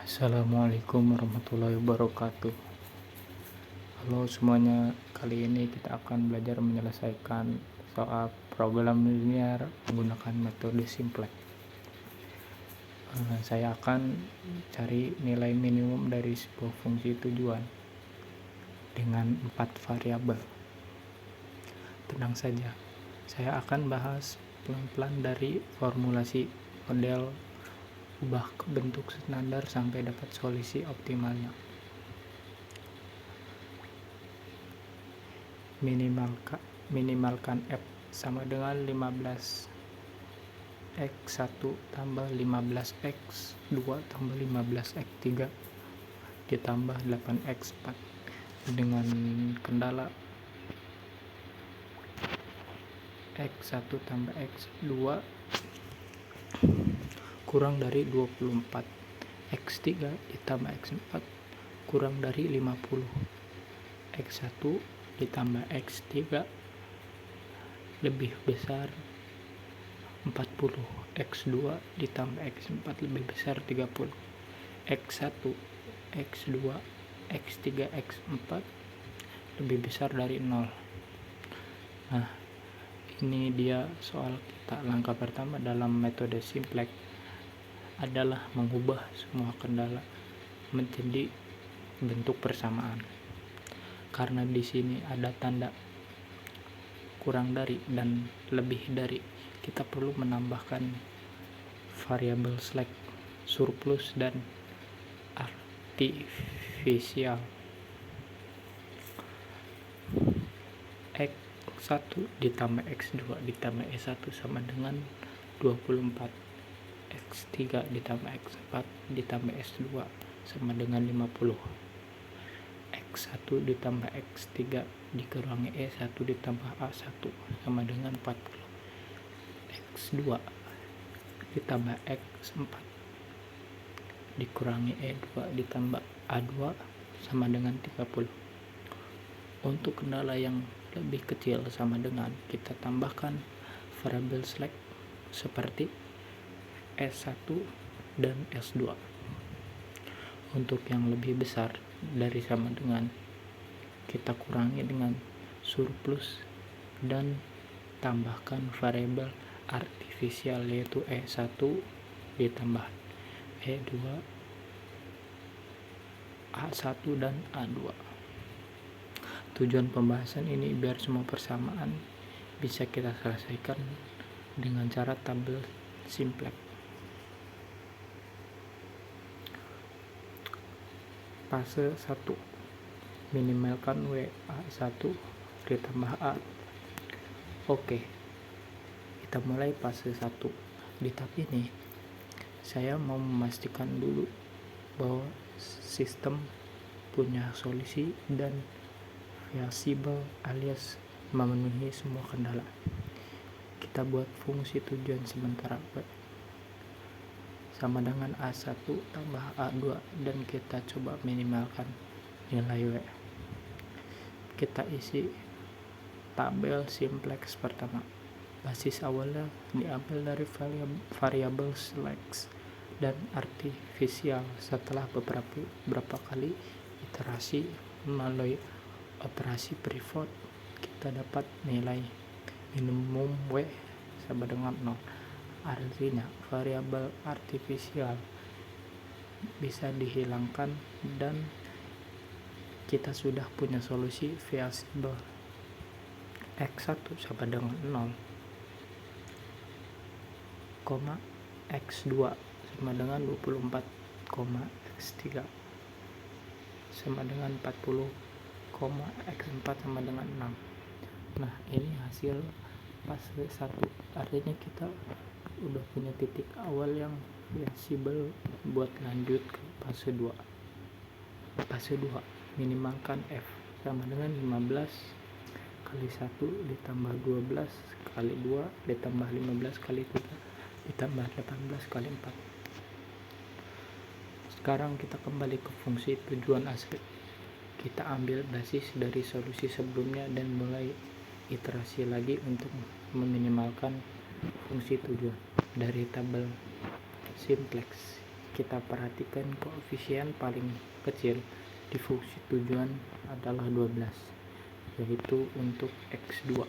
Assalamualaikum warahmatullahi wabarakatuh. Halo semuanya, kali ini kita akan belajar menyelesaikan soal program linear menggunakan metode simplex. Saya akan cari nilai minimum dari sebuah fungsi tujuan dengan 4 variabel. Tenang saja, saya akan bahas pelan-pelan dari formulasi model ubah ke bentuk standar sampai dapat solusi optimalnya. Minimalkan F sama dengan 15 X1 tambah 15 X2 tambah 15 X3 ditambah 8 X4 dengan kendala X1 tambah X2 kurang dari 24, X3 ditambah X4 kurang dari 50, X1 ditambah X3 lebih besar 40, X2 ditambah X4 lebih besar 30, X1, X2, X3, X4 lebih besar dari 0. Nah, ini dia soal kita. Langkah pertama dalam metode simplex adalah mengubah semua kendala menjadi bentuk persamaan. Karena di sini ada tanda kurang dari dan lebih dari, kita perlu menambahkan variabel slash, surplus, dan artifisial. X1 ditambah X2 ditambah E1 sama dengan 24, X3 ditambah X4 ditambah S2 sama dengan 50, X1 ditambah X3 dikurangi E1 ditambah A1 sama dengan 40, X2 ditambah X4 dikurangi E2 ditambah A2 sama dengan 30. Untuk kendala yang lebih kecil sama dengan, kita tambahkan variabel slash seperti S1 dan S2. Untuk yang lebih besar dari sama dengan, kita kurangi dengan surplus dan tambahkan variabel artifisial yaitu E1 ditambah E2, A1 dan A2. Tujuan pembahasan ini biar semua persamaan bisa kita selesaikan dengan cara tabel simplex. Fase 1, minimalkan WA1 ditambah A. Oke, kita mulai fase 1. Di tab ini saya mau memastikan dulu bahwa sistem punya solusi dan visible alias memenuhi semua kendala. Kita buat fungsi tujuan sementara W sama dengan A1 tambah A2 dan kita coba minimalkan nilai W. Kita isi tabel simplex pertama. Basis awalnya diambil dari variabel slash dan artifisial. Setelah beberapa kali iterasi melalui operasi pivot, kita dapat nilai minimum W sama dengan 0. Artinya variabel artifisial bisa dihilangkan dan kita sudah punya solusi visible. X1 sama dengan 0, X2 sama dengan 24, X3 sama dengan 40, X4 sama dengan 6. Nah, ini hasil fase 1. Artinya kita udah punya titik awal yang visible buat lanjut ke fase 2. Fase 2, minimalkan F sama dengan 15 kali 1 ditambah 12 kali 2 ditambah 15 kali 3 ditambah 18 kali 4. Sekarang kita kembali ke fungsi tujuan asli. Kita ambil basis dari solusi sebelumnya dan mulai iterasi lagi untuk meminimalkan fungsi tujuan dari tabel simplex. kita perhatikan koefisien paling kecil di fungsi tujuan adalah 12, yaitu untuk X2.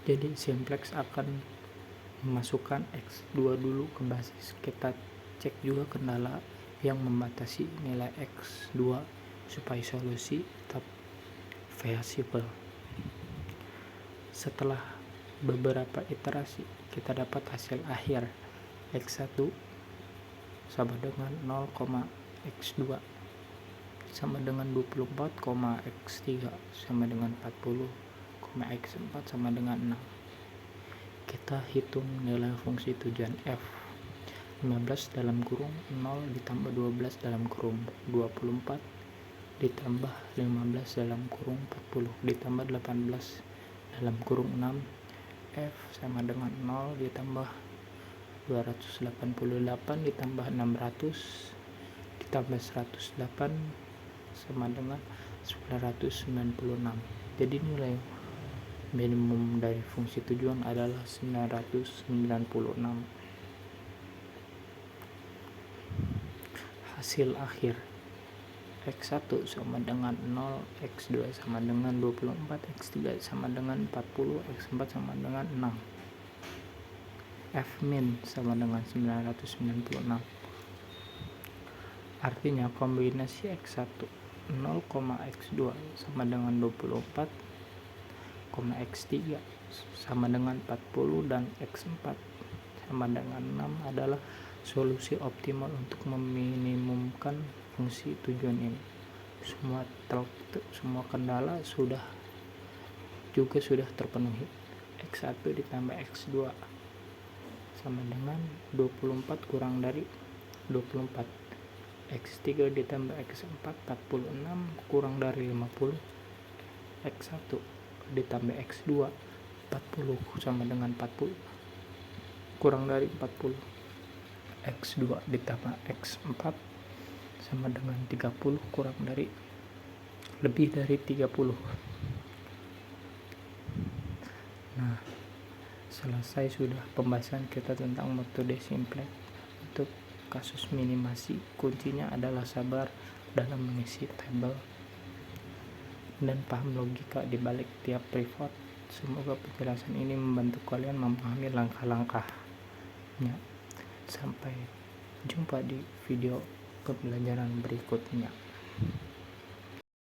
Jadi simplex akan memasukkan X2 dulu ke basis. Kita cek juga kendala yang membatasi nilai X2 supaya solusi tetap feasible. Setelah beberapa iterasi, kita dapat hasil akhir X1 sama dengan 0, X2 sama dengan 24, X3 sama dengan 40, X4 sama dengan 6. Kita hitung nilai fungsi tujuan f. 15 dalam kurung 0 ditambah 12 dalam kurung 24 ditambah 15 dalam kurung 40 ditambah 18 dalam kurung 6, f sama dengan 0 ditambah 288 ditambah 600 ditambah 108 sama dengan 996. Jadi nilai minimum dari fungsi tujuan adalah 996. Hasil akhir X1 sama dengan 0, X2 sama dengan 24, X3 sama dengan 40, X4 sama dengan 6. F min sama dengan 996. Artinya kombinasi X1 0, X2 sama dengan 24, X3 sama dengan 40 dan X4 sama dengan 6 adalah solusi optimal untuk meminimumkan fungsi tujuan ini. Semua kendala sudah terpenuhi. X1 ditambah X2 sama dengan 24 kurang dari 24. X3 ditambah X4 46 kurang dari 50. X1 ditambah X2 40 sama dengan 40 kurang dari 40. X2 ditambah X4 sama dengan 30 kurang dari lebih dari 30. Nah, selesai sudah pembahasan kita tentang metode simplex. Untuk kasus minimasi, kuncinya adalah sabar dalam mengisi tabel dan paham logika di balik tiap pivot. Semoga penjelasan ini membantu kalian memahami langkah-langkahnya. Sampai jumpa di video pembelajaran berikutnya.